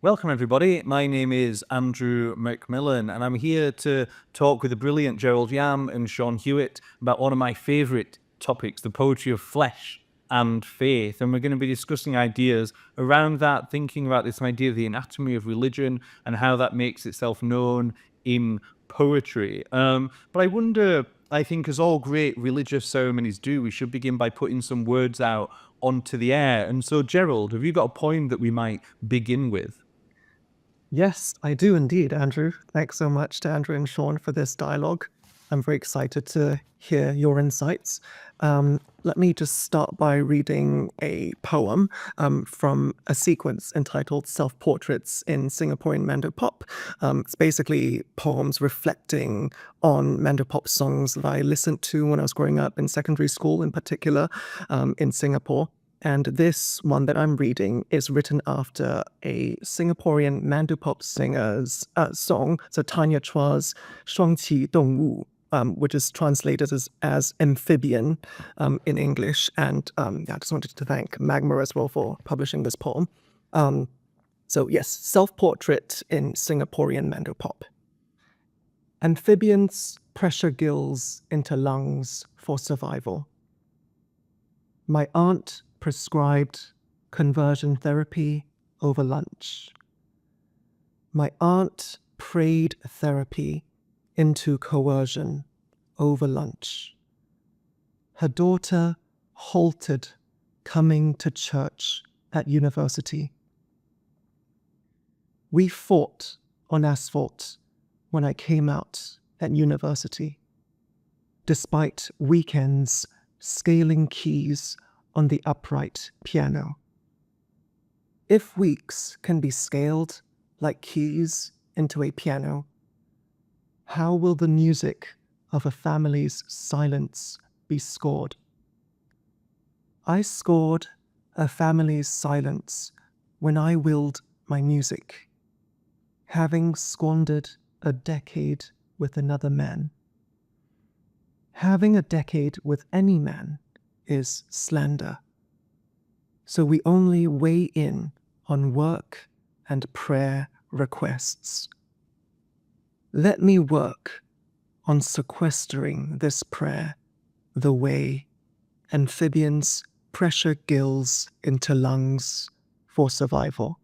Welcome, everybody. My name is Andrew McMillan, and I'm here to talk with the brilliant Jerrold Yam and Seán Hewitt about one of my favourite topics, the poetry of flesh and faith. And we're going to be discussing ideas around that, thinking about this idea of the anatomy of religion and how that makes itself known in poetry. But I wonder, I think as all great religious ceremonies do, we should begin by putting some words out onto the air. And so, Jerrold, have you got a poem that we might begin with? Yes, I do indeed, Andrew. Thanks so much to Andrew and Seán for this dialogue. I'm very excited to hear your insights. Let me just start by reading a poem from a sequence entitled Self-Portraits in Singaporean Mandopop. It's basically poems reflecting on Mandopop songs that I listened to when I was growing up in secondary school, in particular in Singapore. And this one that I'm reading is written after a Singaporean Mandopop singer's song, so Tanya Chua's 双栖动物, which is translated as amphibian in English. And I just wanted to thank Magma as well for publishing this poem. So yes, self-portrait in Singaporean Mandopop. Amphibians pressure gills into lungs for survival. My aunt prescribed conversion therapy over lunch. My aunt prayed therapy into coercion over lunch. Her daughter halted coming to church at university. We fought on asphalt when I came out at university, despite weekends scaling keys on the upright piano. If weeks can be scaled like keys into a piano, how will the music of a family's silence be scored? I scored a family's silence when I willed my music, having squandered a decade with another man. Having a decade with any man is slander. So we only weigh in on work and prayer requests. Let me work on sequestering this prayer the way amphibians pressure gills into lungs for survival.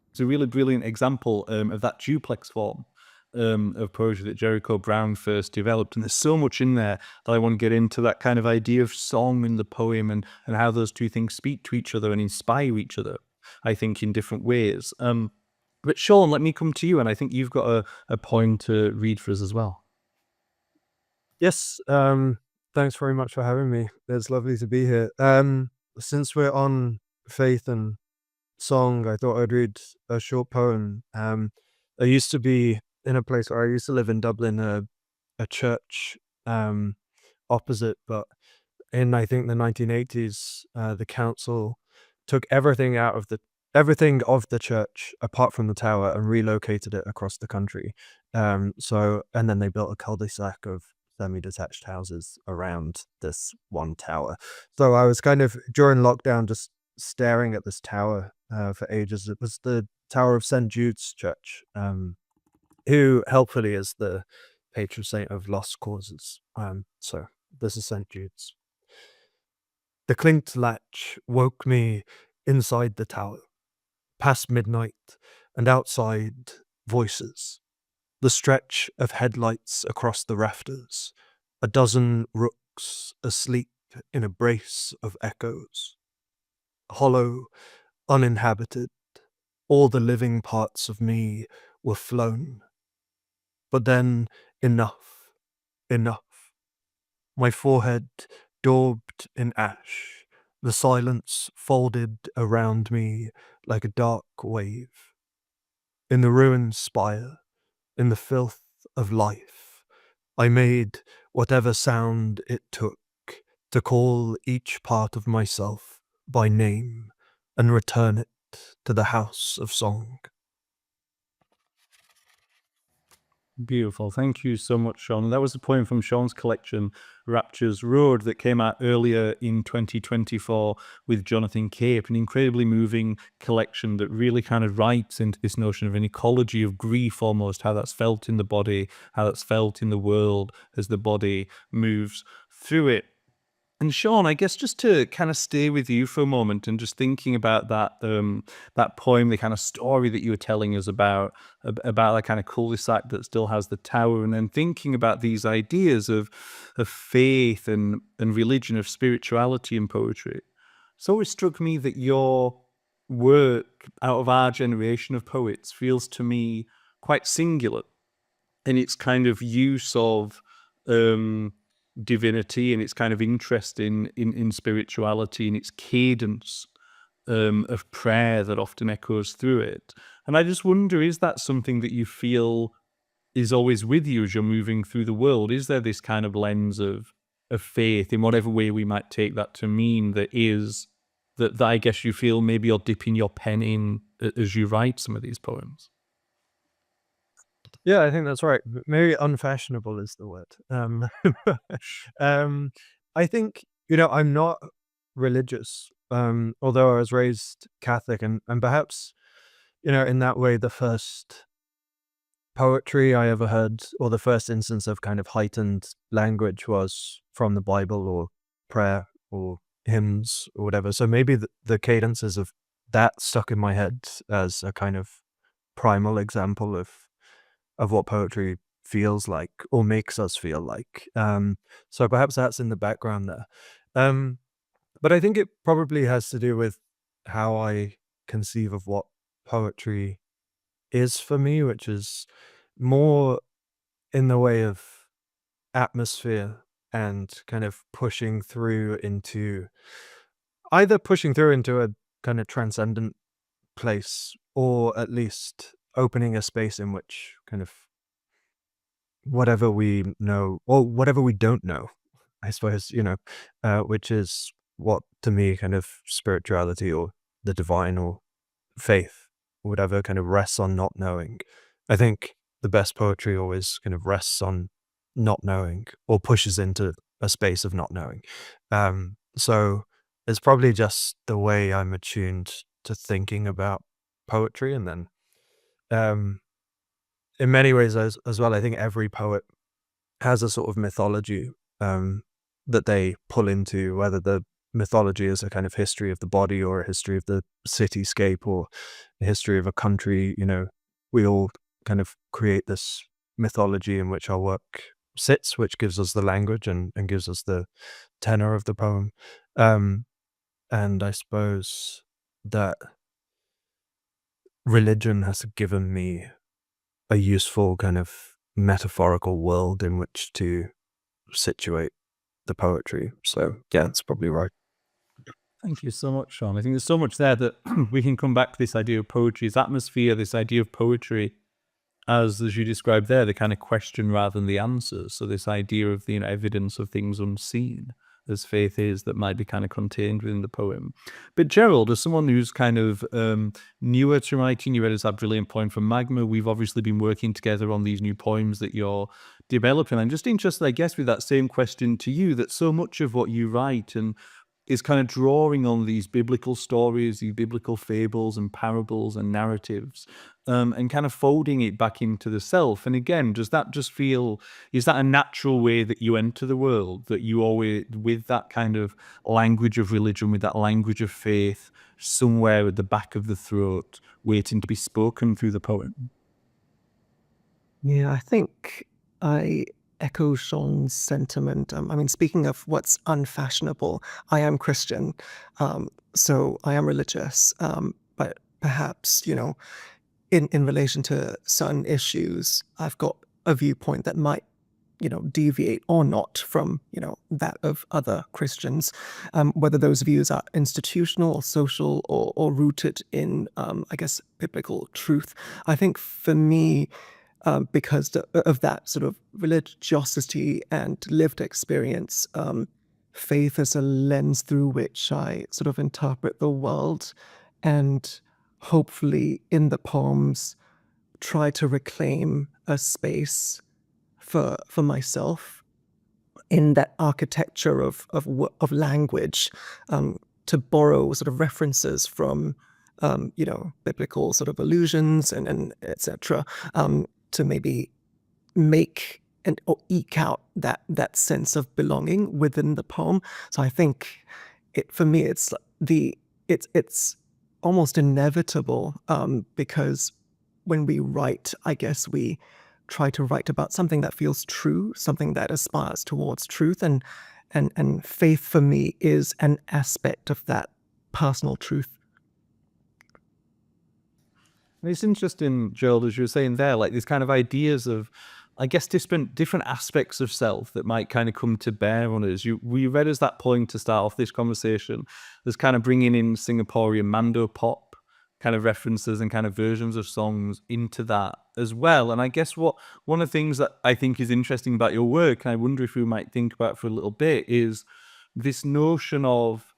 It's a really brilliant example of that duplex form of poetry that Jericho Brown first developed. And there's so much in there that I want to get into, that kind of idea of song in the poem and how those two things speak to each other and inspire each other, I think, in different ways. But Seán, let me come to you, and I think you've got a poem to read for us as well. Yes, thanks very much for having me. It's lovely to be here. Since we're on faith and song, I thought I'd read a short poem. I used to be in a place where I used to live in Dublin, a church opposite, but in I think the 1980s, the council took everything of the church apart from the tower and relocated it across the country. And then they built a cul-de-sac of semi-detached houses around this one tower. So I was kind of, during lockdown, just staring at this tower for ages. It was the Tower of St. Jude's Church, who helpfully is the patron saint of lost causes. So this is St. Jude's. The clinked latch woke me inside the tower, past midnight, and outside voices. The stretch of headlights across the rafters, a dozen rooks asleep in a brace of echoes. Hollow, uninhabited, all the living parts of me were flown. But then enough. My forehead daubed in ash, the silence folded around me like a dark wave. In the ruined spire, in the filth of life, I made whatever sound it took to call each part of myself by name and return it to the house of song. Beautiful. Thank you so much, Sean. That was a poem from Sean's collection, Rapture's Road, that came out earlier in 2024 with Jonathan Cape, an incredibly moving collection that really kind of writes into this notion of an ecology of grief almost, how that's felt in the body, how that's felt in the world as the body moves through it. And Sean, I guess just to kind of stay with you for a moment and just thinking about that poem, the kind of story that you were telling us about that kind of cul-de-sac that still has the tower, and then thinking about these ideas of faith and religion, of spirituality and poetry. It's always struck me that your work out of our generation of poets feels to me quite singular in its kind of use of divinity and its kind of interest in spirituality and its cadence of prayer that often echoes through it. And I just wonder, is that something that you feel is always with you as you're moving through the world? Is there this kind of lens of faith, in whatever way we might take that to mean, that I guess you feel maybe you're dipping your pen in as you write some of these poems? Yeah, I think that's right. Maybe unfashionable is the word. I think, I'm not religious, although I was raised Catholic, and perhaps, in that way, the first poetry I ever heard, or the first instance of kind of heightened language, was from the Bible or prayer or hymns or whatever. So maybe the cadences of that stuck in my head as a kind of primal example of what poetry feels like or makes us feel like. So perhaps that's in the background there. But I think it probably has to do with how I conceive of what poetry is for me, which is more in the way of atmosphere and kind of pushing through into a kind of transcendent place, or at least opening a space in which kind of whatever we know or whatever we don't know, I suppose, which is what to me kind of spirituality or the divine or faith, or whatever, kind of rests on not knowing. I think the best poetry always kind of rests on not knowing or pushes into a space of not knowing. So it's probably just the way I'm attuned to thinking about poetry. And then um, in many ways as well, I think every poet has a sort of mythology that they pull into, whether the mythology is a kind of history of the body or a history of the cityscape or a history of a country. We all kind of create this mythology in which our work sits, which gives us the language and gives us the tenor of the poem. And I suppose that religion has given me a useful kind of metaphorical world in which to situate the poetry. So yeah, that's probably right. Thank you so much, Sean. I think there's so much there that we can come back to this idea of poetry's atmosphere, this idea of poetry as you described there, the kind of question rather than the answer. So this idea of the evidence of things unseen, as faith is, that might be kind of contained within the poem. But Jerrold, as someone who's kind of newer to writing, you read us that brilliant poem from Magma. We've obviously been working together on these new poems that you're developing. I'm just interested, I guess, with that same question to you, that so much of what you write and is kind of drawing on these biblical stories, these biblical fables and parables and narratives, and kind of folding it back into the self. And again, does that just feel, is that a natural way that you enter the world, that you always, with that kind of language of religion, with that language of faith, somewhere at the back of the throat, waiting to be spoken through the poem? Yeah, I think I echo Sean's sentiment. I mean, speaking of what's unfashionable, I am Christian, so I am religious, but perhaps, in relation to certain issues, I've got a viewpoint that might, deviate or not from, that of other Christians, whether those views are institutional or social or rooted in, I guess, biblical truth. I think for me, because of that sort of religiosity and lived experience, faith is a lens through which I sort of interpret the world, and hopefully in the poems try to reclaim a space for myself in that architecture of language, to borrow sort of references from biblical sort of allusions and etc., to maybe make or eke out that sense of belonging within the poem. So I think for me it's almost inevitable, because when we write, I guess we try to write about something that feels true, something that aspires towards truth, and faith for me is an aspect of that personal truth. It's interesting, Gerald, as you were saying there, like these kind of ideas of, I guess, different aspects of self that might kind of come to bear on us. We read as that point to start off this conversation, there's kind of bringing in Singaporean Mando pop kind of references and kind of versions of songs into that as well. And I guess one of the things that I think is interesting about your work, and I wonder if we might think about for a little bit, is this notion of,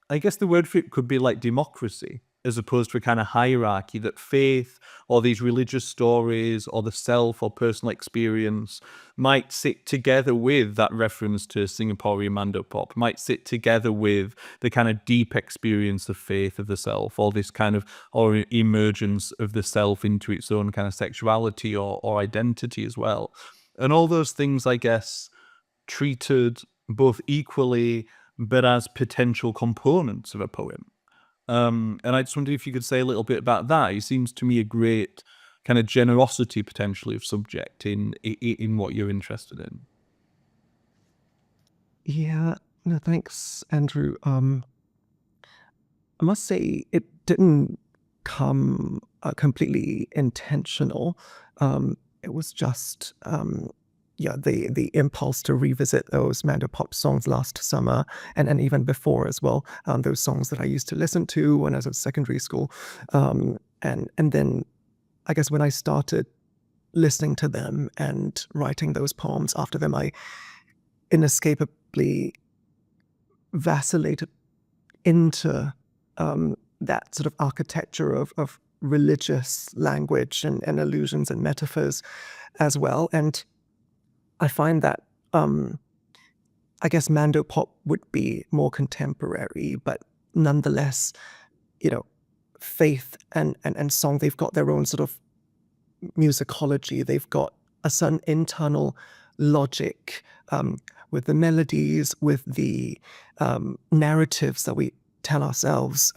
I guess the word for it could be like democracy, as opposed to a kind of hierarchy, that faith or these religious stories or the self or personal experience might sit together with that reference to Singaporean Mandopop, might sit together with the kind of deep experience of faith of the self, or this kind of, or emergence of the self into its own kind of sexuality or identity as well. And all those things, I guess, treated both equally but as potential components of a poem. And I just wondered if you could say a little bit about that. It seems to me a great kind of generosity potentially of subject in what you're interested in. Yeah, no, thanks, Andrew. I must say it didn't come completely intentional. It was just the impulse to revisit those Mandopop songs last summer, and even before as well. Those songs that I used to listen to when I was at secondary school, and then I guess when I started listening to them and writing those poems after them, I inescapably vacillated into that sort of architecture of religious language and allusions and metaphors as well. And I find that I guess Mandopop would be more contemporary, but nonetheless, faith and song, they've got their own sort of musicology. They've got a certain internal logic, with the melodies, with the narratives that we tell ourselves,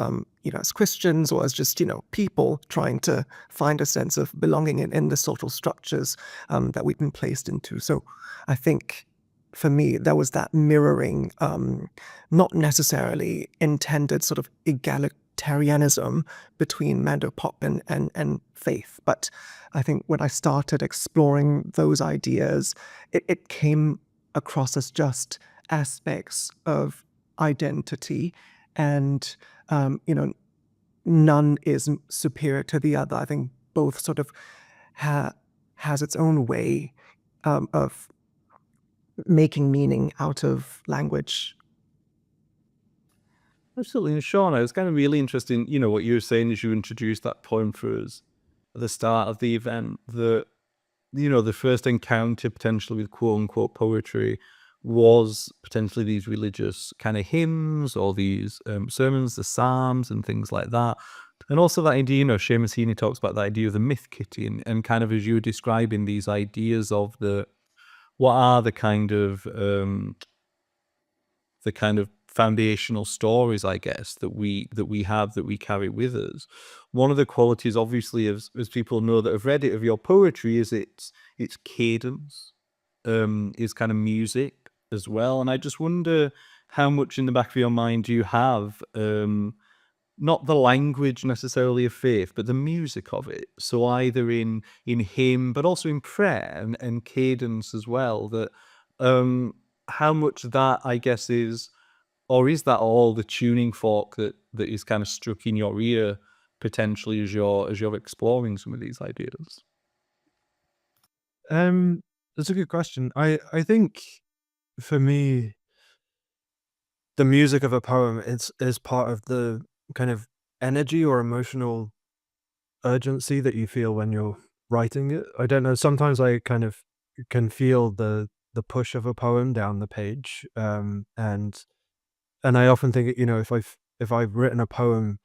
as Christians or as just, people trying to find a sense of belonging in the social structures that we've been placed into. So I think for me, there was that mirroring, not necessarily intended sort of egalitarianism between Mandopop and faith. But I think when I started exploring those ideas, it came across as just aspects of identity, and none is superior to the other. I think both sort of has its own way of making meaning out of language. Absolutely. And Sean, I was kind of really interested in, what you were saying as you introduced that poem for us at the start of the event, that, the first encounter potentially with quote unquote poetry was potentially these religious kind of hymns or these sermons, the Psalms and things like that. And also that idea, Seamus Heaney talks about the idea of the myth kitty, and kind of as you were describing these ideas of what are the kind of foundational stories, I guess, that we carry with us. One of the qualities, obviously, as people know that have read it, of your poetry is its cadence, is kind of music as well. And I just wonder how much in the back of your mind do you have, not the language necessarily of faith, but the music of it. So either in hymn, but also in prayer and cadence as well. That how much that, I guess, is, or is that all the tuning fork that is kind of struck in your ear potentially as you're exploring some of these ideas? That's a good question. I think for me, the music of a poem is part of the kind of energy or emotional urgency that you feel when you're writing it. I don't know. Sometimes I kind of can feel the push of a poem down the page, and I often think, if I've written a poem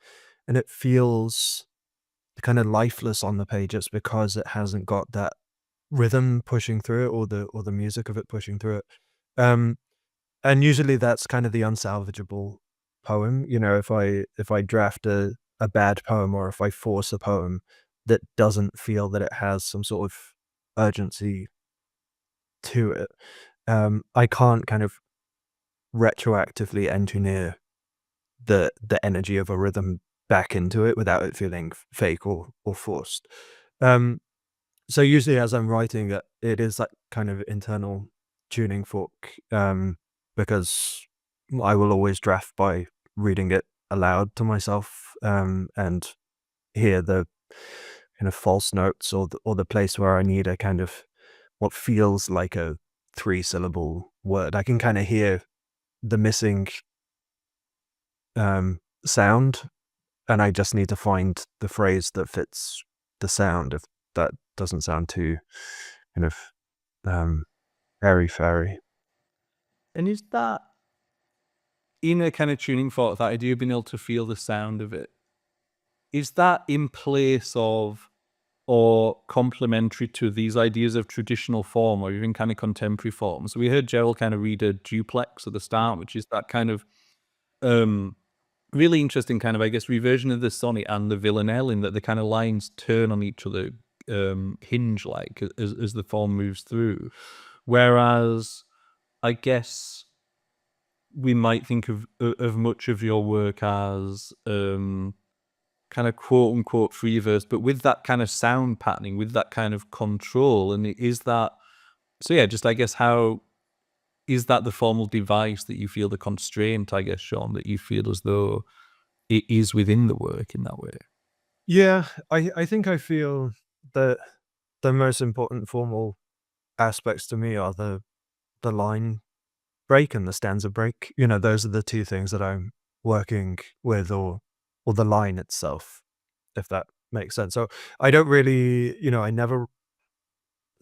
and it feels kind of lifeless on the page, it's because it hasn't got that rhythm pushing through it, or the music of it pushing through it. Um, and usually that's kind of the unsalvageable poem. If I draft a bad poem, or if I force a poem that doesn't feel that it has some sort of urgency to it, I can't kind of retroactively engineer the energy of a rhythm back into it without it feeling fake or forced. Um, so usually as I'm writing it, it is that kind of internal tuning fork, because I will always draft by reading it aloud to myself, and hear the kind of false notes, or the place where I need a kind of what feels like a 3-syllable word. I can kind of hear the missing sound, and I just need to find the phrase that fits the sound, if that doesn't sound too kind of airy-fairy. And is that in a kind of tuning fork, that idea of being able to feel the sound of it, is that in place of or complementary to these ideas of traditional form or even kind of contemporary forms? So we heard Jerrold kind of read a duplex at the start, which is that kind of really interesting kind of, I guess, reversion of the sonnet and the villanelle, in that the kind of lines turn on each other, hinge like, as the form moves through. Whereas I guess we might think of much of your work as kind of quote unquote free verse, but with that kind of sound patterning, with that kind of control. And is that, so yeah, just I guess, how is that the formal device that you feel, the constraint, I guess, Sean, that you feel as though it is within the work in that way? Yeah, I think I feel that the most important formal aspects to me are the line break and the stanza break. Those are the two things that I'm working with, or the line itself, if that makes sense. So I don't really, I never,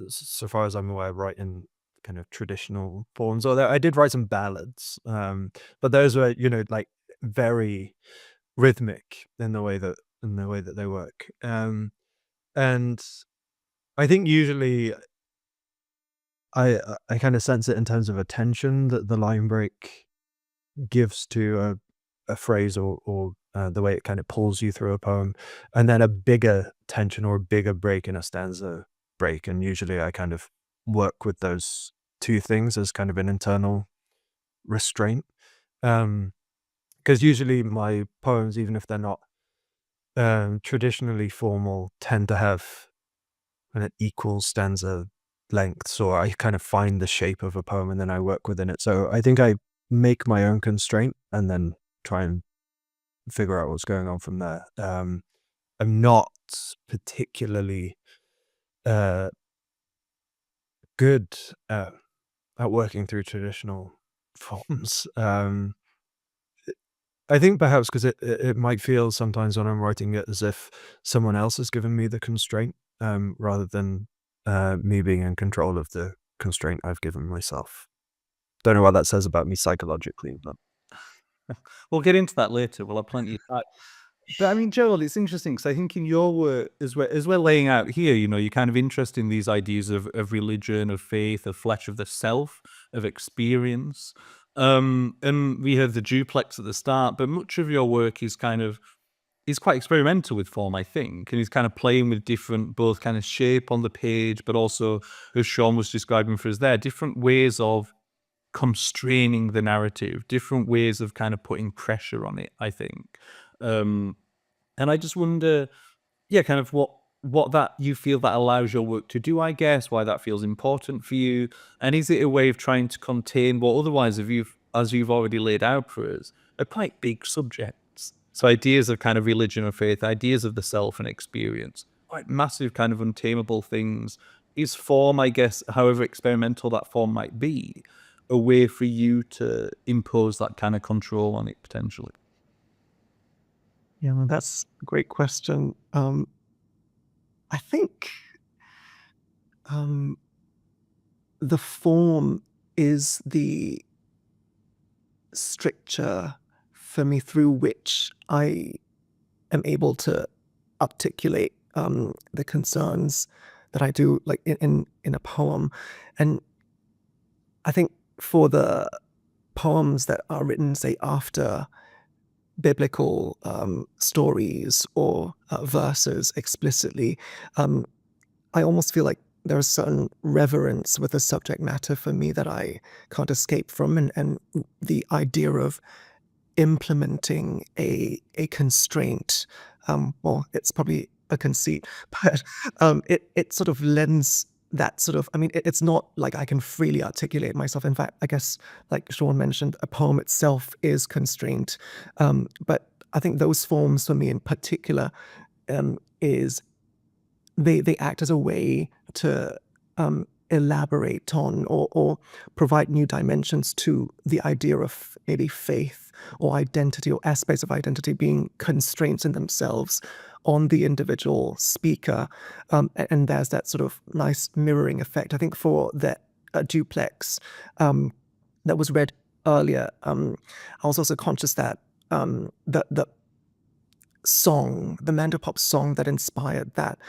so far as I'm aware, write in kind of traditional forms. Although I did write some ballads, but those were, like very rhythmic in the way that they work. And I think usually I kind of sense it in terms of attention that the line break gives to a phrase, or the way it kind of pulls you through a poem, and then a bigger tension or a bigger break in a stanza break. And usually I kind of work with those two things as kind of an internal restraint. Because usually my poems, even if they're not traditionally formal, tend to have an equal stanza lengths, or I kind of find the shape of a poem and then I work within it. So I think I make my own constraint and then try and figure out what's going on from there. I'm not particularly good at working through traditional forms. I think perhaps because it might feel sometimes when I'm writing it as if someone else has given me the constraint, rather than me being in control of the constraint I've given myself. Don't know what that says about me psychologically, but We'll get into that later. We'll have plenty of time. But I mean, Gerald, it's interesting because I think in your work, as we're laying out here, you're kind of interested in these ideas of religion, of faith, of flesh, of the self, of experience. And we heard the duplex at the start, but much of your work is quite experimental with form, I think, and he's kind of playing with different, both kind of shape on the page, but also, as Sean was describing for us there, different ways of constraining the narrative, different ways of kind of putting pressure on it, I think. And I just wonder, yeah, kind of what that you feel that allows your work to do, I guess, why that feels important for you. And is it a way of trying to contain what otherwise, as you've already laid out for us, are quite big subjects? So ideas of kind of religion or faith, ideas of the self and experience, quite massive kind of untamable things. Is form, I guess, however experimental that form might be, a way for you to impose that kind of control on it potentially? Yeah, well, that's a great question. I think the form is the stricture for me through which I am able to articulate the concerns that I do, like in a poem. And I think for the poems that are written, say, after biblical stories or verses explicitly, I almost feel like there's a certain reverence with the subject matter for me that I can't escape from, and the idea of implementing a constraint, well, it's probably a conceit, but it sort of lends that sort of, I mean, it's not like I can freely articulate myself. In fact, I guess, like Sean mentioned, a poem itself is constraint. But I think those forms for me in particular is they act as a way to elaborate on or provide new dimensions to the idea of maybe faith or identity or aspects of identity being constraints in themselves on the individual speaker. And there's that sort of nice mirroring effect. I think for that duplex that was read earlier, I was also conscious that the song, the Mandopop song that inspired that,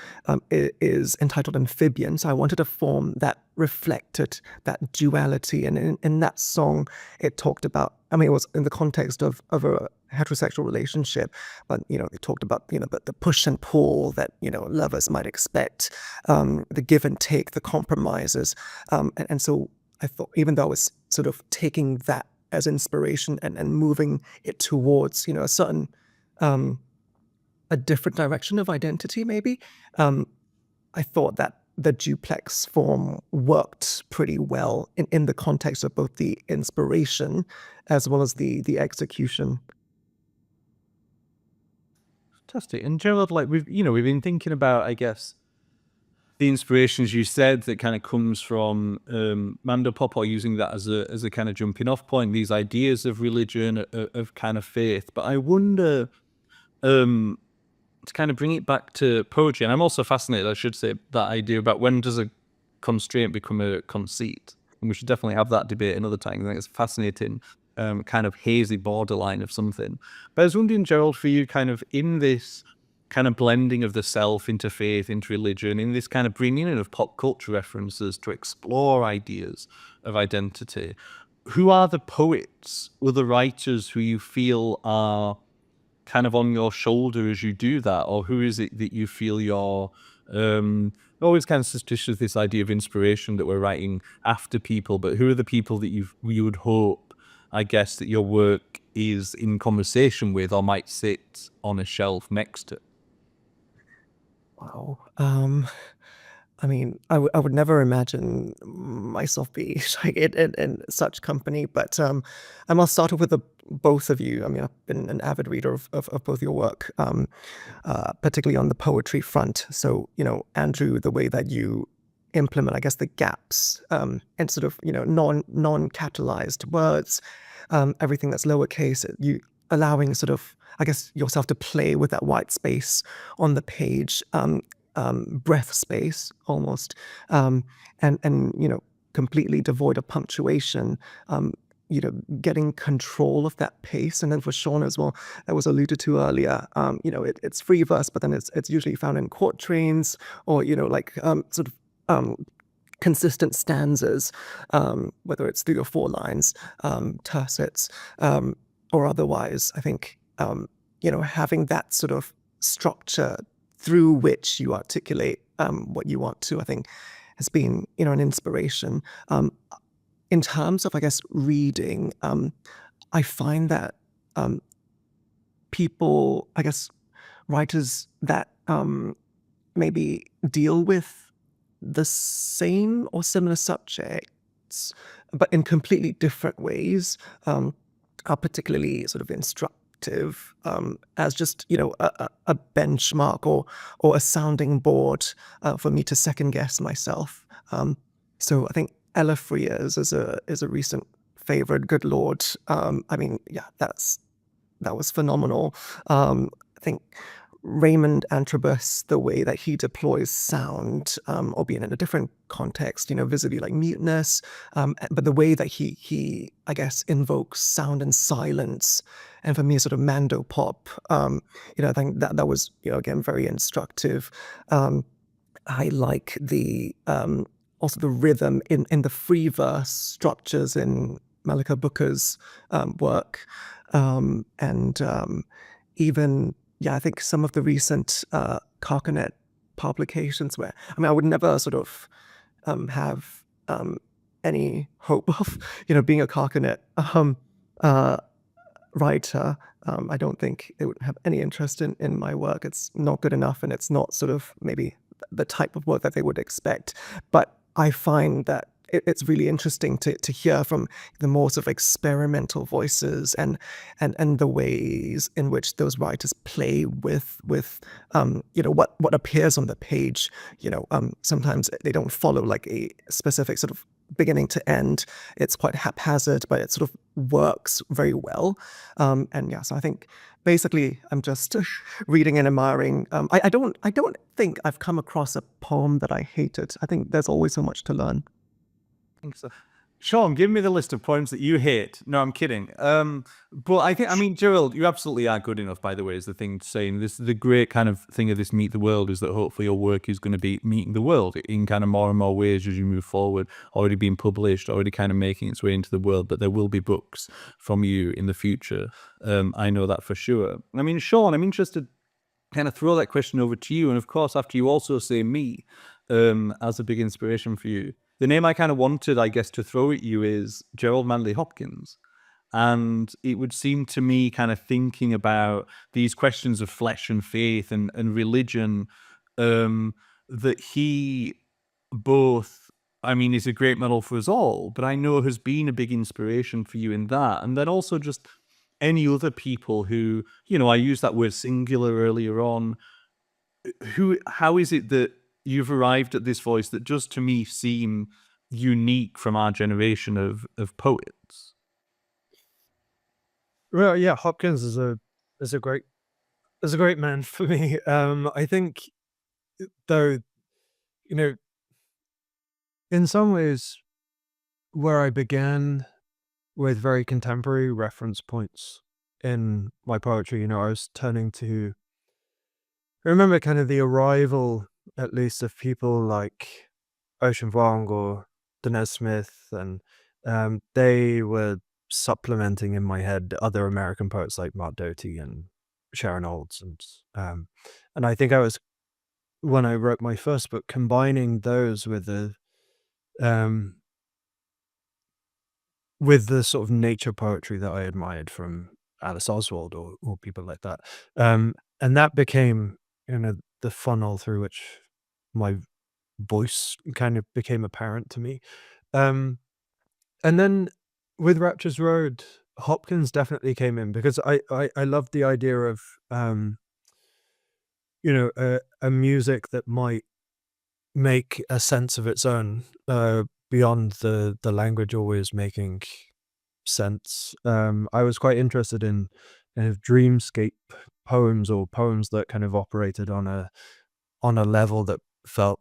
is entitled Amphibian. So I wanted a form that reflected that duality. And in that song, it talked about, I mean, it was in the context of a heterosexual relationship, but, it talked about, the push and pull that, lovers might expect, the give and take, the compromises. And so I thought, even though I was sort of taking that as inspiration and moving it towards, a certain, a different direction of identity, maybe. I thought that the duplex form worked pretty well in the context of both the inspiration as well as the execution. Fantastic. And Gerald, like we've been thinking about, I guess, the inspirations you said that kind of comes from Mandopop, or using that as a kind of jumping off point, these ideas of religion, of kind of faith. But I wonder, to kind of bring it back to poetry, and I'm also fascinated, I should say, that idea about when does a constraint become a conceit? And we should definitely have that debate another time. I think it's fascinating, kind of hazy borderline of something. But I was wondering, Gerald, for you, kind of in this kind of blending of the self into faith, into religion, in this kind of bringing in of pop culture references to explore ideas of identity, who are the poets or the writers who you feel are kind of on your shoulder as you do that? Or who is it that you feel you're always kind of suspicious of this idea of inspiration, that we're writing after people, but who are the people that you would hope, I guess, that your work is in conversation with or might sit on a shelf next to? Wow. I mean, I would never imagine myself be like in such company, but I must start off with both of you. I mean, I've been an avid reader of both your work, particularly on the poetry front. So, Andrew, the way that you implement, I guess, the gaps and sort of, non-capitalized words, everything that's lowercase, you allowing sort of, I guess, yourself to play with that white space on the page. Breath space almost, and completely devoid of punctuation. Getting control of that pace, and then for Sean as well, that was alluded to earlier. It's free verse, but then it's usually found in quatrains or sort of consistent stanzas, whether it's 3 or 4 lines, tercets, or otherwise. I think having that sort of structure through which you articulate what you want to, I think, has been an inspiration. In terms of, I guess, reading, I find that people, I guess, writers that maybe deal with the same or similar subjects, but in completely different ways, are particularly sort of instructive, as just a benchmark or a sounding board for me to second guess myself. So I think Ella Frears is a recent favorite. Good Lord, I mean, yeah, that was phenomenal. I think Raymond Antrobus, the way that he deploys sound, albeit in a different context, vis-a-vis like muteness, but the way that he I guess invokes sound and silence, and for me sort of Mando pop, I think that was again very instructive. I like the also the rhythm in the free verse structures in Malika Booker's work, and even I think some of the recent Carcanet publications where I would never sort of have any hope of being a Carcanet uh, writer. I don't think they would have any interest in my work. It's not good enough, and it's not sort of maybe the type of work that they would expect. But I find that it's really interesting to hear from the more sort of experimental voices and the ways in which those writers play with what appears on the page. Sometimes they don't follow like a specific sort of beginning to end. It's quite haphazard, but it sort of works very well. So I think basically I'm just reading and admiring. I don't think I've come across a poem that I hated. I think there's always so much to learn. I think so. Sean, give me the list of poems that you hate. No, I'm kidding. But I mean, Jerrold, you absolutely are good enough, by the way, is the thing to say. And this the great kind of thing of this Meet the World is that hopefully your work is going to be meeting the world in kind of more and more ways as you move forward, already being published, already kind of making its way into the world. But there will be books from you in the future. I know that for sure. I mean, Sean, I'm interested kind of throw that question over to you. And of course, after you also say me as a big inspiration for you, the name I kind of wanted, I guess, to throw at you is Gerald Manley Hopkins. And it would seem to me, kind of thinking about these questions of flesh and faith and religion, that he both, I mean, is a great model for us all, but I know has been a big inspiration for you in that. And then also just any other people who, I used that word singular earlier on. How is it that you've arrived at this voice that just to me seem unique from our generation of poets? Well, yeah, Hopkins is a great man for me. I think though, in some ways, where I began with very contemporary reference points in my poetry, I was turning to. I remember kind of the arrival, at least, of people like Ocean Vuong or Danez Smith, and they were supplementing in my head other American poets like Mark Doty and Sharon Olds, and I think I was, when I wrote my first book, combining those with the sort of nature poetry that I admired from Alice Oswald or people like that, and that became the funnel through which my voice kind of became apparent to me. And then with Rapture's Road, Hopkins definitely came in because I loved the idea of a music that might make a sense of its own beyond the language always making sense. I was quite interested in kind of dreamscape poems or poems that kind of operated on a level that felt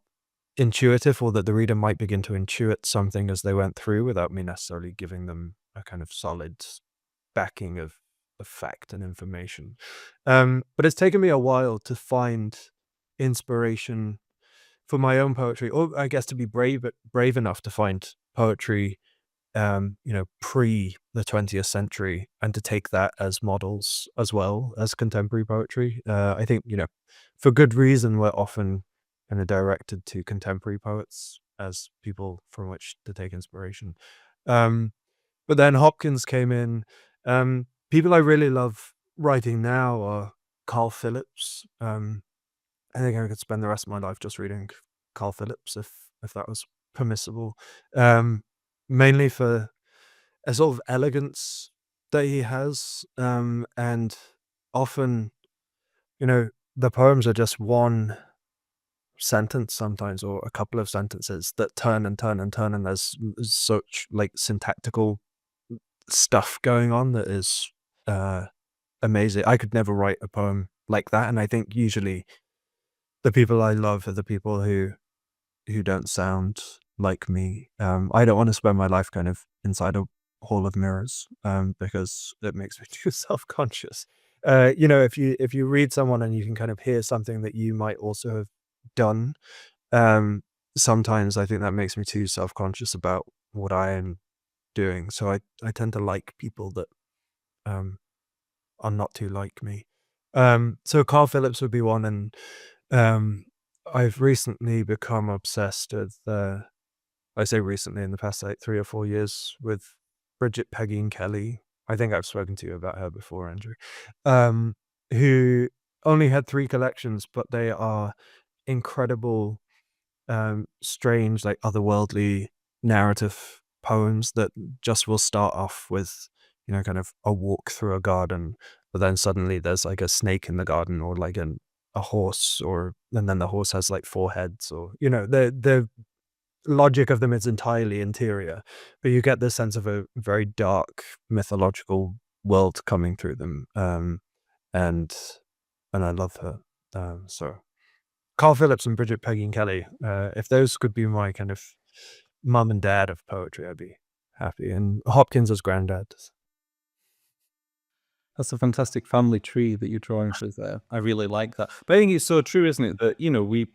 intuitive, or that the reader might begin to intuit something as they went through without me necessarily giving them a kind of solid backing of fact and information. But it's taken me a while to find inspiration for my own poetry, or I guess to be brave enough to find poetry pre the 20th century and to take that as models as well as contemporary poetry. I think, for good reason, we're often kind of directed to contemporary poets as people from which to take inspiration. But then Hopkins came in. People I really love writing now are Carl Phillips. I think I could spend the rest of my life just reading Carl Phillips if that was permissible. Mainly for a sort of elegance that he has, and often, the poems are just one sentence sometimes, or a couple of sentences that turn and turn and turn, and there's such like syntactical stuff going on that is amazing. I could never write a poem like that. And I think usually the people I love are the people who don't sound like me. I don't want to spend my life kind of inside a hall of mirrors, because it makes me too self-conscious. If you read someone and you can kind of hear something that you might also have done, sometimes I think that makes me too self-conscious about what I am doing. So I tend to like people that are not too like me. So Carl Phillips would be one, and I've recently become obsessed with, I say recently, in the past like 3 or 4 years, with Bridget Peggy and Kelly. I think I've spoken to you about her before, Andrew. Who only had 3 collections, but they are incredible, strange, like otherworldly narrative poems that just will start off with, kind of a walk through a garden, but then suddenly there's like a snake in the garden, or like a horse, and then the horse has like 4 heads, or the logic of them is entirely interior, but you get this sense of a very dark mythological world coming through them, and I love her. So Carl Phillips and Bridget Peggy and Kelly, if those could be my kind of mum and dad of poetry, I'd be happy. And Hopkins as granddad. That's a fantastic family tree that you're drawing for us there. I really like that. But I think it's so true, isn't it, that, we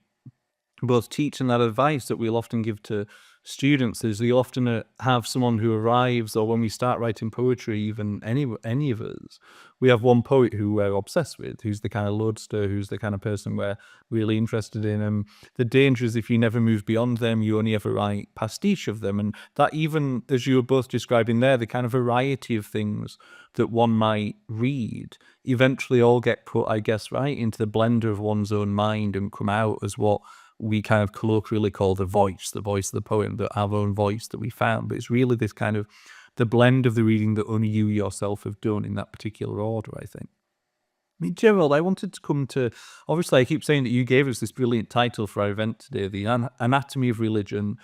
both teach and that advice that we'll often give to students is we often have someone who arrives, or when we start writing poetry, even any of us, we have one poet who we're obsessed with, who's the kind of lodester, who's the kind of person we're really interested in. And the danger is if you never move beyond them, you only ever write pastiche of them. And that, even as you were both describing there, the kind of variety of things that one might read eventually all get put, I guess, right into the blender of one's own mind and come out as what we kind of colloquially call the voice of the poem, our own voice that we found. But it's really this kind of the blend of the reading that only you yourself have done in that particular order, I think. I mean, Jerrold, I wanted to come to, obviously I keep saying that you gave us this brilliant title for our event today, the Anatomy of Religion,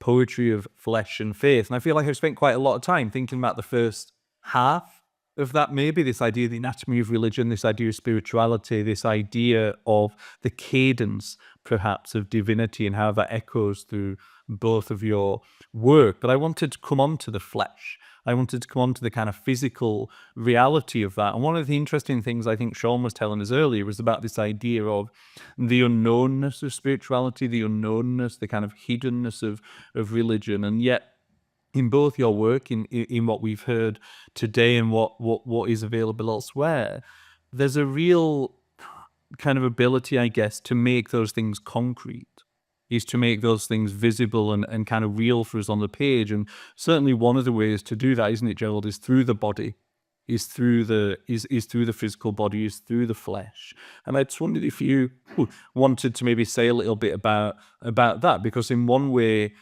Poetry of Flesh and Faith. And I feel like I've spent quite a lot of time thinking about the first half of that, maybe this idea of the anatomy of religion, this idea of spirituality, this idea of the cadence, perhaps, of divinity and how that echoes through both of your work. But I wanted to come on to the flesh. I wanted to come on to the kind of physical reality of that. And one of the interesting things I think Seán was telling us earlier was about this idea of the unknownness of spirituality, the unknownness, the kind of hiddenness of religion. And yet, in both your work, in what we've heard today and what is available elsewhere, there's a real kind of ability, I guess, to make those things concrete, is to make those things visible and kind of real for us on the page. And certainly one of the ways to do that, isn't it, Jerrold, is through the body, is through the physical body, is through the flesh. And I just wondered if you wanted to maybe say a little bit about that, because in one way,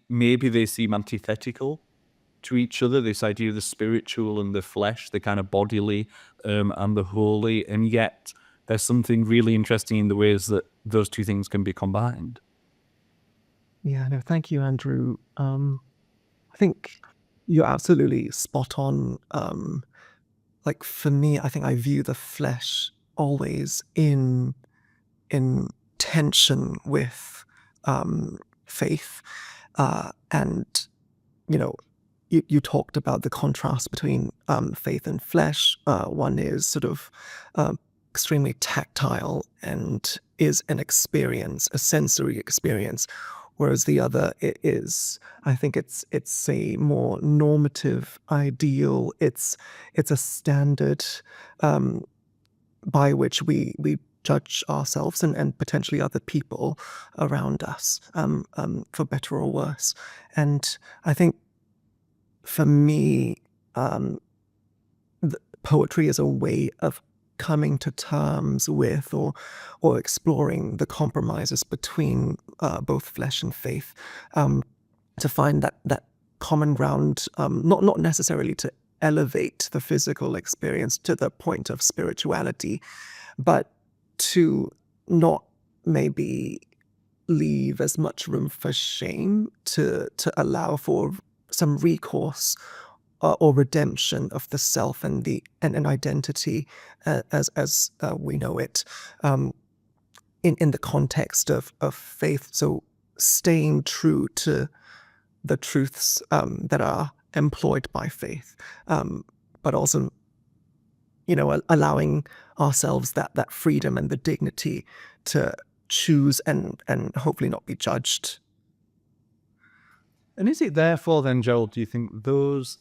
maybe they seem antithetical to each other, this idea of the spiritual and the flesh, the kind of bodily and the holy, and yet there's something really interesting in the ways that those two things can be combined. Yeah, no, thank you, Andrew. I think you're absolutely spot on. Like for me, I think I view the flesh always in tension with faith, and you talked about the contrast between faith and flesh. One is sort of extremely tactile and is an experience, a sensory experience, whereas the other is, I think it's a more normative ideal. It's a standard by which we judge ourselves and potentially other people around us, for better or worse. And I think for me, poetry is a way of coming to terms with or exploring the compromises between both flesh and faith, to find that common ground, not necessarily to elevate the physical experience to the point of spirituality, but to not maybe leave as much room for shame, to allow for some recourse or redemption of the self and an identity as we know it, in the context of faith. So staying true to the truths that are employed by faith, but also, allowing ourselves that freedom and the dignity to choose and hopefully not be judged. And is it therefore then, Joel, do you think those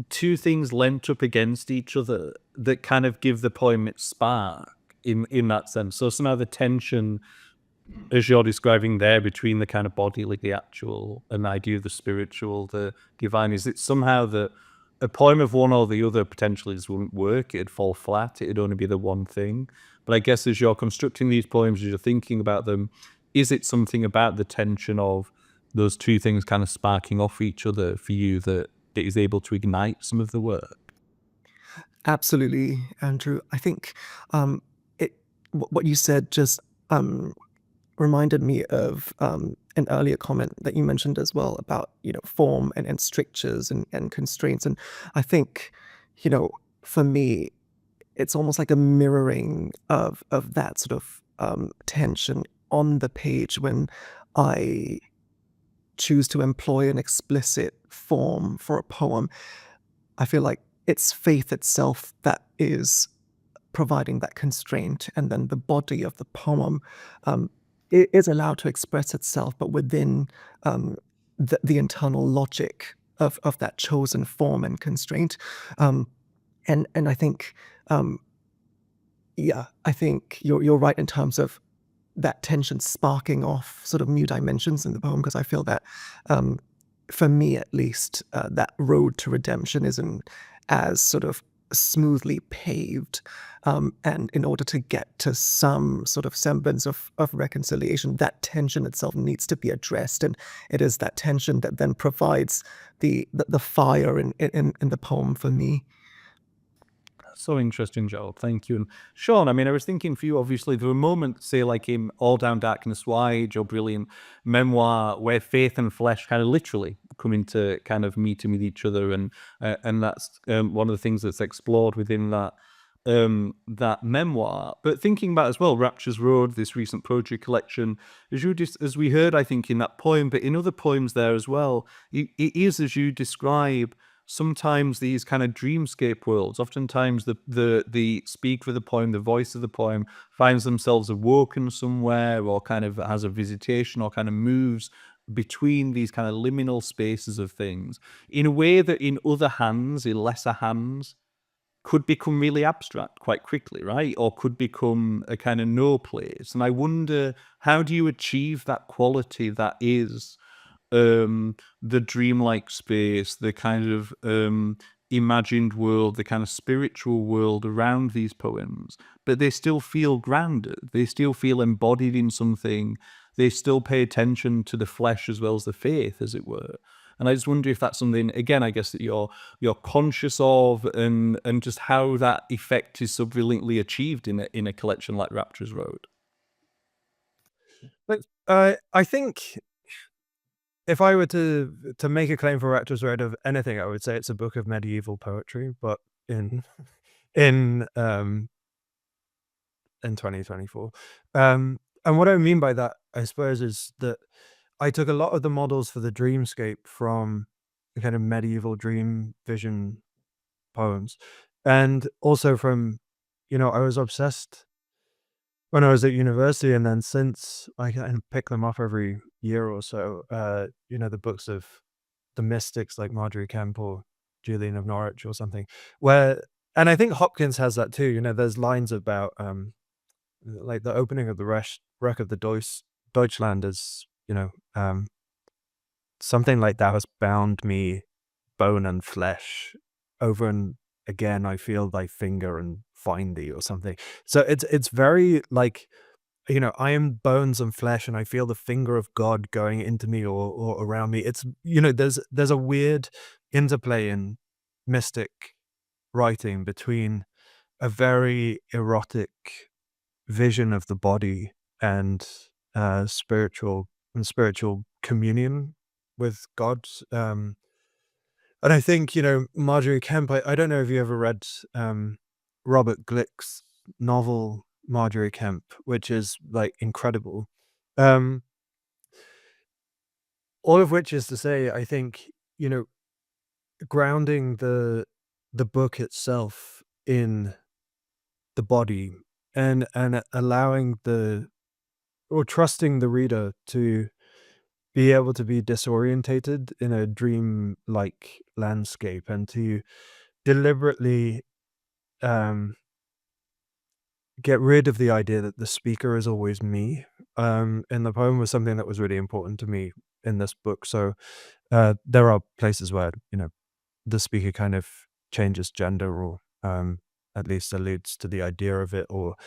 two things lent up against each other that kind of give the poem its spark in that sense? So somehow the tension, as you're describing there, between the kind of bodily, the actual, and the idea of the spiritual, the divine, is it somehow that a poem of one or the other potentially just wouldn't work, it'd fall flat, it'd only be the one thing. But I guess as you're constructing these poems, as you're thinking about them, is it something about the tension of those two things kind of sparking off each other for you that it is able to ignite some of the work? Absolutely, Andrew. I think what you said just reminded me of an earlier comment that you mentioned as well about form and strictures and constraints. And I think for me, it's almost like a mirroring of that sort of tension on the page when I choose to employ an explicit form for a poem. I feel like it's faith itself that is providing that constraint, and then the body of the poem is allowed to express itself, but within the internal logic of that chosen form and constraint. And I think, I think you're right in terms of that tension sparking off sort of new dimensions in the poem, because I feel that, for me at least, that road to redemption isn't as sort of smoothly paved. And in order to get to some sort of semblance of reconciliation, that tension itself needs to be addressed. And it is that tension that then provides the fire in the poem for me. So interesting, Joel. Thank you. And Sean, I mean, I was thinking for you, obviously, there were moments, say, like in All Down Darkness Wide, your brilliant memoir, where faith and flesh kind of literally come into kind of meeting with each other. And that's one of the things that's explored within that memoir. But thinking about as well, Rapture's Road, this recent poetry collection, as we heard, I think, in that poem, but in other poems there as well, it is, as you describe, sometimes these kind of dreamscape worlds, oftentimes the speaker of the poem, the voice of the poem, finds themselves awoken somewhere, or kind of has a visitation, or kind of moves between these kind of liminal spaces of things in a way that in other hands, in lesser hands, could become really abstract quite quickly, right? Or could become a kind of no place. And I wonder, how do you achieve that quality that is the dreamlike space, the kind of imagined world, the kind of spiritual world around these poems, but they still feel grounded, they still feel embodied in something, they still pay attention to the flesh as well as the faith, as it were. And I just wonder if that's something, again, I guess, that you're conscious of, and just how that effect is so brilliantly achieved in a collection like Rapture's Road. But I think if I were to make a claim for Rapture's Road of anything, I would say it's a book of medieval poetry, but in in 2024. And what I mean by that, I suppose, is that I took a lot of the models for the dreamscape from the kind of medieval dream vision poems, and also from, I was obsessed when I was at university, and then since I kind of pick them up every year or so, the books of the mystics like Marjorie Kemp or Julian of Norwich or something, and I think Hopkins has that too. There's lines about like the opening of the wreck of the Deutschland is, something like that has bound me bone and flesh. Over and again I feel thy finger and find thee, or something. So it's very like, I am bones and flesh, and I feel the finger of God going into me or around me. It's, there's a weird interplay in mystic writing between a very erotic vision of the body and spiritual communion with God. And I think, Marjorie Kemp, I don't know if you ever read Robert Glick's novel Marjorie Kemp, which is like incredible. All of which is to say, I think, grounding the book itself in the body and allowing or trusting the reader to be able to be disorientated in a dream-like landscape and to deliberately get rid of the idea that the speaker is always me in the poem was something that was really important to me in this book. So there are places where the speaker kind of changes gender or at least alludes to the idea of it, or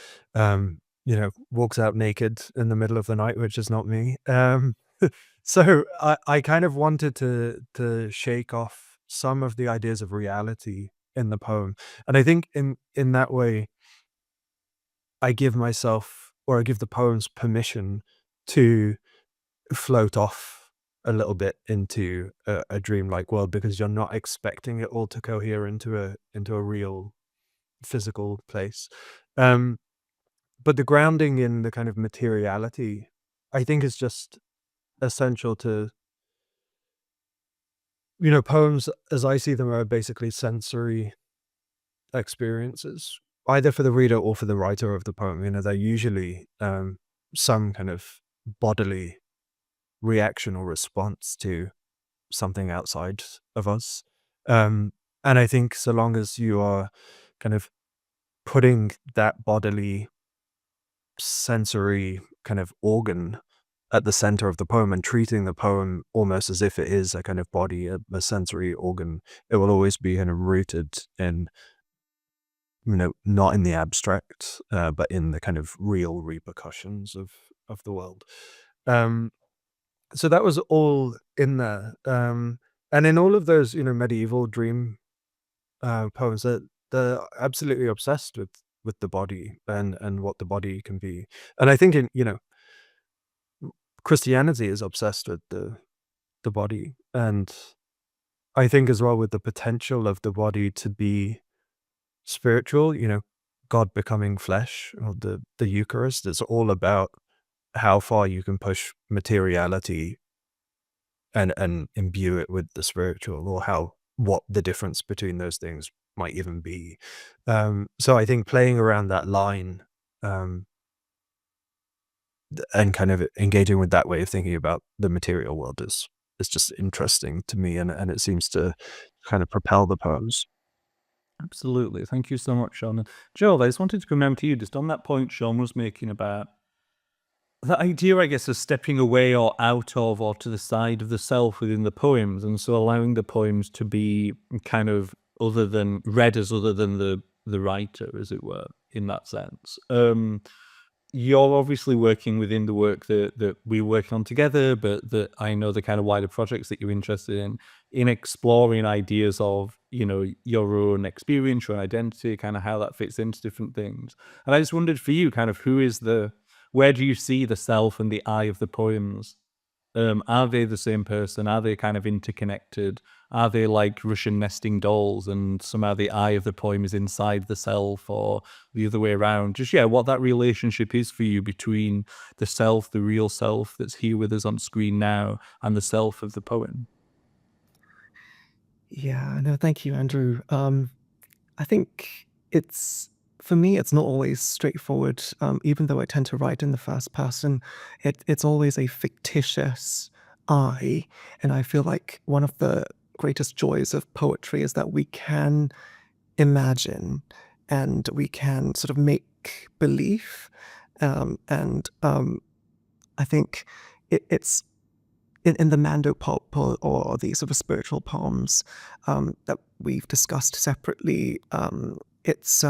walks out naked in the middle of the night, which is not me. So I kind of wanted to shake off some of the ideas of reality in the poem, and I think in that way I give myself, or I give the poems permission to float off a little bit into a dreamlike world, because you're not expecting it all to cohere into a real physical place. But the grounding in the kind of materiality, I think, is just essential to, poems as I see them are basically sensory experiences, either for the reader or for the writer of the poem. They're usually some kind of bodily reaction or response to something outside of us. And I think so long as you are kind of putting that bodily sensory kind of organ at the center of the poem and treating the poem almost as if it is a kind of body, a sensory organ, it will always be kind of rooted in, not in the abstract, but in the kind of real repercussions of the world. So that was all in there. And in all of those, medieval dream poems, they're absolutely obsessed with the body and what the body can be. And I think Christianity is obsessed with the body, and I think as well with the potential of the body to be spiritual. God becoming flesh, or the Eucharist is all about how far you can push materiality and imbue it with the spiritual, or what the difference between those things might even be. So I think playing around that line and kind of engaging with that way of thinking about the material world is just interesting to me, and it seems to kind of propel the poems. Absolutely. Thank you so much, Sean. And Joel, I just wanted to come down to you just on that point Sean was making about the idea, I guess, of stepping away or out of or to the side of the self within the poems, and so allowing the poems to be kind of other than the writer, as it were, in that sense. You're obviously working within the work that we're working on together, but that I know the kind of wider projects that you're interested in exploring ideas of, your own experience, your own identity, kind of how that fits into different things. And I just wondered for you, kind of where do you see the self and the I of the poems? Are they the same person? Are they kind of interconnected? Are they like Russian nesting dolls, and somehow the I of the poem is inside the self, or the other way around? Just, what that relationship is for you between the self, the real self that's here with us on screen now, and the self of the poem. Yeah, no, thank you, Andrew. I think for me, it's not always straightforward. Even though I tend to write in the first person, it's always a fictitious I. And I feel like one of the greatest joys of poetry is that we can imagine and we can sort of make believe. And I think it's in the Mando or the sort of spiritual poems that we've discussed separately, it's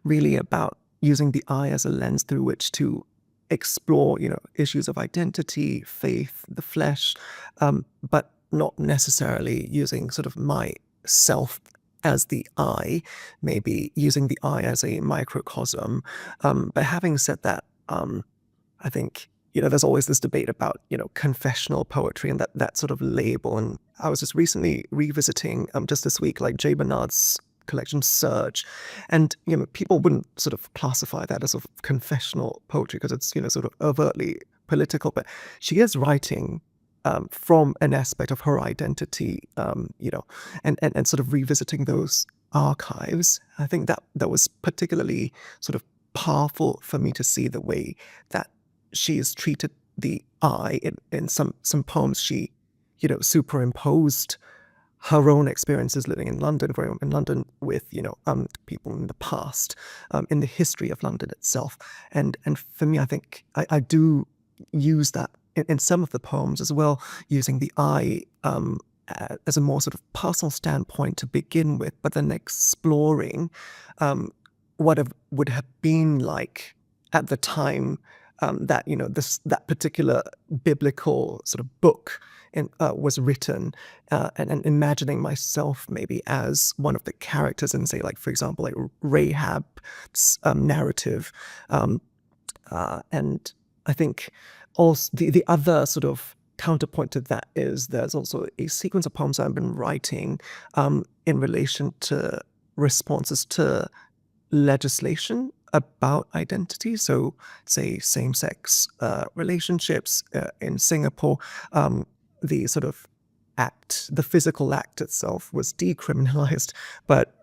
really about using the eye as a lens through which to explore, issues of identity, faith, the flesh, but not necessarily using sort of myself as the I, maybe using the I as a microcosm. But having said that, I think there's always this debate about, confessional poetry and that sort of label. And I was just recently revisiting, just this week, like J. Bernard's collection Surge. And, people wouldn't sort of classify that as sort of confessional poetry because it's, sort of overtly political. But she is writing from an aspect of her identity, and sort of revisiting those archives. I think that was particularly sort of powerful for me to see the way that she has treated the I in some poems. She, superimposed her own experiences living in London, growing up in London with, people in the past, in the history of London itself. And for me, I think I do use that in some of the poems as well, using the I as a more sort of personal standpoint to begin with, but then exploring what it would have been like at the time that that particular biblical sort of book was written, and imagining myself maybe as one of the characters in, say, like, for example, like Rahab's narrative, and I think also the other sort of counterpoint to that is there's also a sequence of poems I've been writing in relation to responses to legislation about identity. So, say, same-sex relationships in Singapore, the sort of the physical act itself was decriminalized, but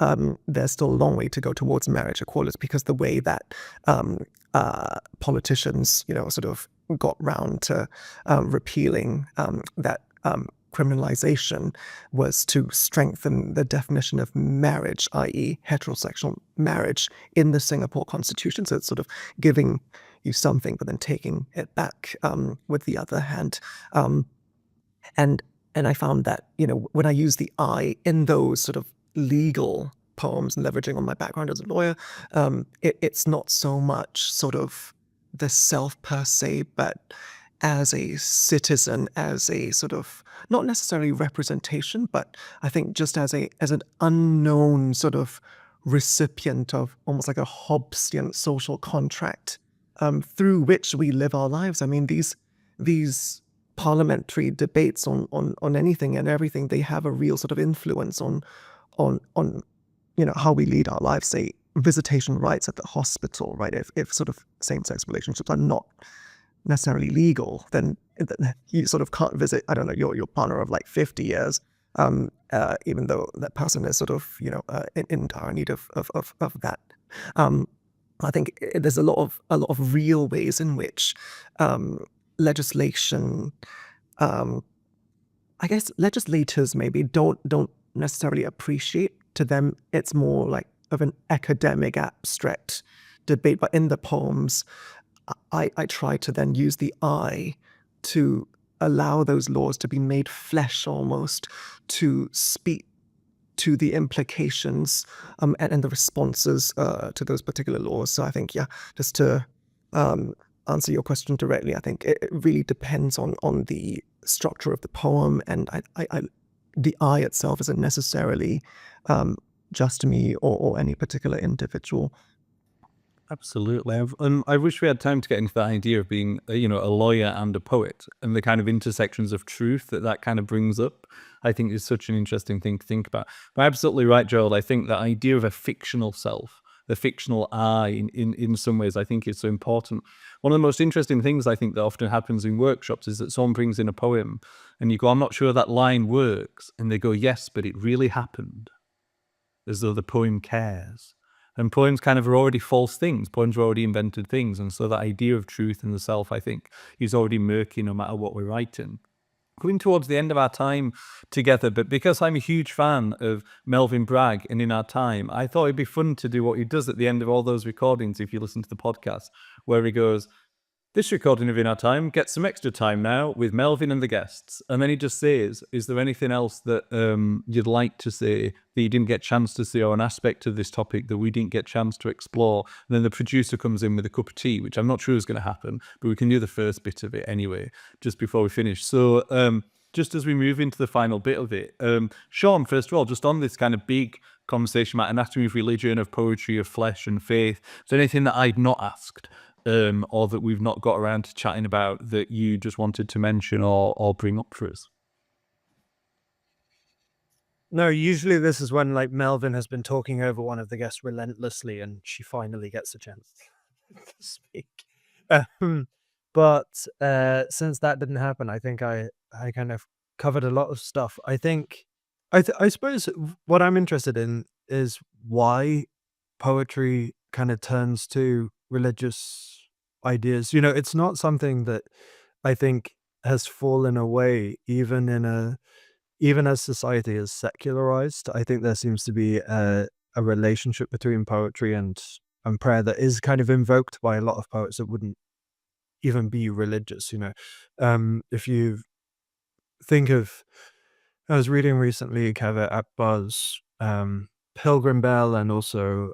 there's still a long way to go towards marriage equality, because the way that politicians, sort of got round to repealing that criminalization was to strengthen the definition of marriage, i.e. heterosexual marriage, in the Singapore Constitution. So it's sort of giving you something, but then taking it back with the other hand. And I found that, when I use the I in those sort of legal poems and leveraging on my background as a lawyer, it's not so much sort of the self per se, but as a citizen, as a sort of, not necessarily representation, but I think just as an unknown sort of recipient of almost like a Hobbesian social contract through which we live our lives. I mean, these parliamentary debates on anything and everything, they have a real sort of influence on how we lead our lives. Say, visitation rights at the hospital, right? If sort of same-sex relationships are not necessarily legal, then you sort of can't visit, I don't know, your partner of like 50 years, even though that person is sort of, in dire need of that. I think there's a lot of real ways in which legislation, I guess legislators maybe don't necessarily appreciate. To them, it's more like of an academic, abstract debate. But in the poems, I try to then use the I to allow those laws to be made flesh almost, to speak to the implications and the responses to those particular laws. So I think, just to answer your question directly, I think it really depends on the structure of the poem, and the I itself isn't necessarily just me or any particular individual. Absolutely. I wish we had time to get into that idea of being, a lawyer and a poet, and the kind of intersections of truth that kind of brings up. I think is such an interesting thing to think about. But absolutely right, Gerald. I think that idea of a fictional self, the fictional I, in some ways, I think is so important. One of the most interesting things I think that often happens in workshops is that someone brings in a poem, and you go, "I'm not sure that line works," and they go, "Yes, but it really happened," as though the poem cares. And poems kind of are already false things. Poems are already invented things. And so that idea of truth in the self, I think, is already murky no matter what we're writing. Coming towards the end of our time together, but because I'm a huge fan of Melvyn Bragg and In Our Time, I thought it'd be fun to do what he does at the end of all those recordings, if you listen to the podcast, where he goes, "This recording of In Our Time gets some extra time now with Melvyn and the guests." And then he just says, "Is there anything else that you'd like to say that you didn't get a chance to say, or an aspect of this topic that we didn't get a chance to explore?" And then the producer comes in with a cup of tea, which I'm not sure is going to happen, but we can do the first bit of it anyway, just before we finish. So just as we move into the final bit of it, Seán, first of all, just on this kind of big conversation about anatomy of religion, of poetry, of flesh and faith, is there anything that I've not asked or that we've not got around to chatting about that you just wanted to mention or bring up for us? No, usually this is when like Melvin has been talking over one of the guests relentlessly and she finally gets a chance to speak. But since that didn't happen, I think I kind of covered a lot of stuff. I think I suppose what I'm interested in is why poetry kind of turns to religious ideas. You know, it's not something that I think has fallen away even as society is secularized. I think there seems to be a relationship between poetry and prayer that is kind of invoked by a lot of poets that wouldn't even be religious, you know. If you think of, I was reading recently Kaveh Akbar's Pilgrim Bell and also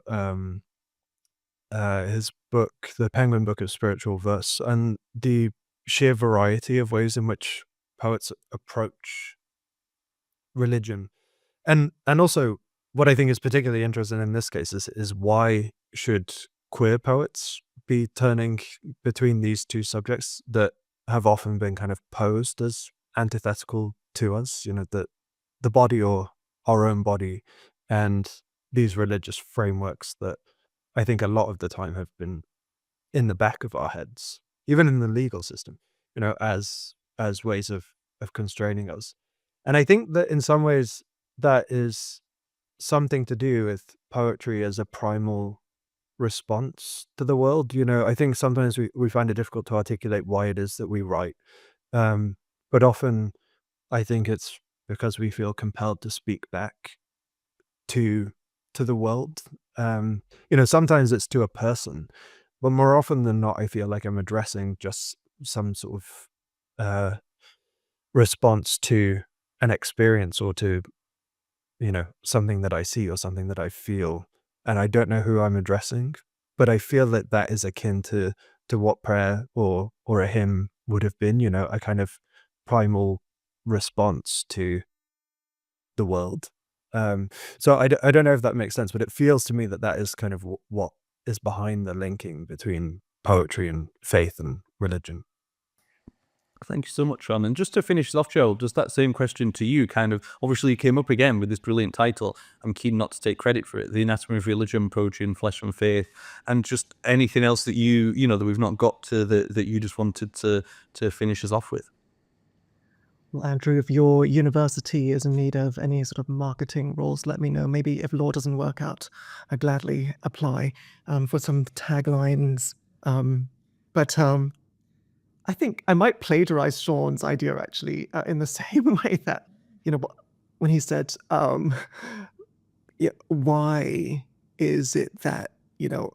his book, The Penguin Book of Spiritual Verse, and the sheer variety of ways in which poets approach religion. And also what I think is particularly interesting in this case is why should queer poets be turning between these two subjects that have often been kind of posed as antithetical to us, you know, that the body or our own body and these religious frameworks that I think a lot of the time have been in the back of our heads, even in the legal system, you know, as ways of constraining us. And I think that in some ways that is something to do with poetry as a primal response to the world. You know, I think sometimes we find it difficult to articulate why it is that we write. But often I think it's because we feel compelled to speak back to the world. You know, sometimes it's to a person, but more often than not, I feel like I'm addressing just some sort of response to an experience or to, you know, something that I see or something that I feel, and I don't know who I'm addressing, but I feel that that is akin to what prayer or a hymn would have been, you know, a kind of primal response to the world. So I don't know if that makes sense, but it feels to me that that is kind of what is behind the linking between poetry and faith and religion. Thank you so much, Sean. And just to finish this off, Gerald, just that same question to you, kind of, obviously you came up again with this brilliant title. I'm keen not to take credit for it. The Anatomy of Religion, Poetry and Flesh and Faith. And just anything else that you know, that we've not got to that you just wanted to finish us off with. Well, Andrew, if your university is in need of any sort of marketing roles, let me know. Maybe if law doesn't work out, I'd gladly apply for some taglines. But I think I might plagiarize Sean's idea actually in the same way that, you know, when he said, yeah, why is it that, you know,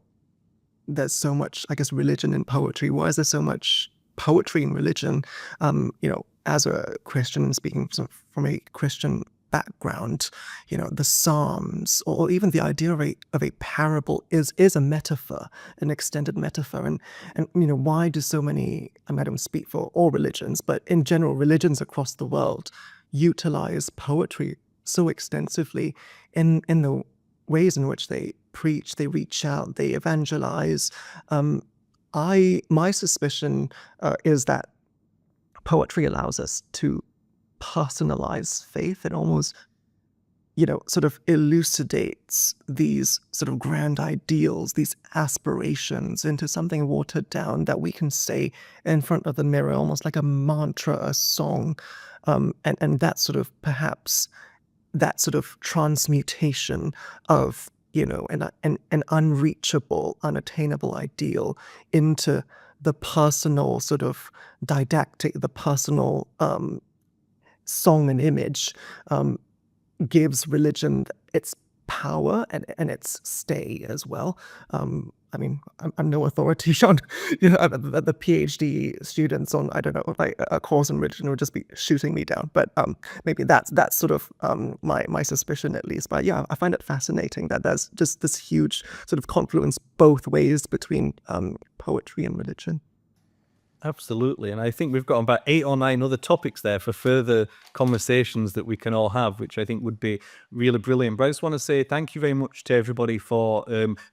there's so much, I guess, religion in poetry? Why is there so much poetry in religion? You know, as a Christian and speaking from a Christian background, you know, the Psalms or even the idea of a parable is a metaphor, an extended metaphor. And you know, why do so many, I mean, I don't speak for all religions, but in general, religions across the world utilize poetry so extensively in the ways in which they preach, they reach out, they evangelize. My suspicion is that poetry allows us to personalize faith and almost, you know, sort of elucidates these sort of grand ideals, these aspirations into something watered down that we can say in front of the mirror, almost like a mantra, a song. And that sort of perhaps that sort of transmutation of, you know, an unreachable, unattainable ideal into the personal sort of didactic, the personal song and image gives religion its power and its stay as well. I mean, I'm no authority, Sean. You know, the PhD students on, I don't know, like a course in religion would just be shooting me down. But maybe that's sort of my suspicion at least. But yeah, I find it fascinating that there's just this huge sort of confluence both ways between poetry and religion. Absolutely. And I think we've got about 8 or 9 other topics there for further conversations that we can all have, which I think would be really brilliant. But I just want to say thank you very much to everybody for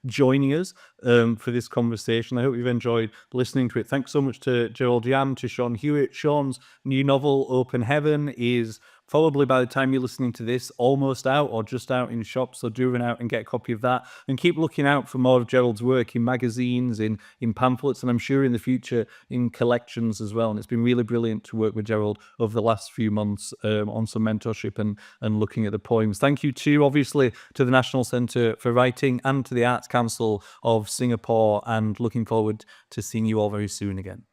joining us for this conversation. I hope you've enjoyed listening to it. Thanks so much to Jerrold Yam, to Seán Hewitt. Seán's new novel, Open Heaven, is probably by the time you're listening to this almost out or just out in shops, so do run out and get a copy of that, and keep looking out for more of Jerrold's work in magazines, in pamphlets, and I'm sure in the future in collections as well. And it's been really brilliant to work with Jerrold over the last few months on some mentorship and looking at the poems. Thank you too, obviously, to the National Centre for Writing and to the Arts Council of Singapore, and looking forward to seeing you all very soon again.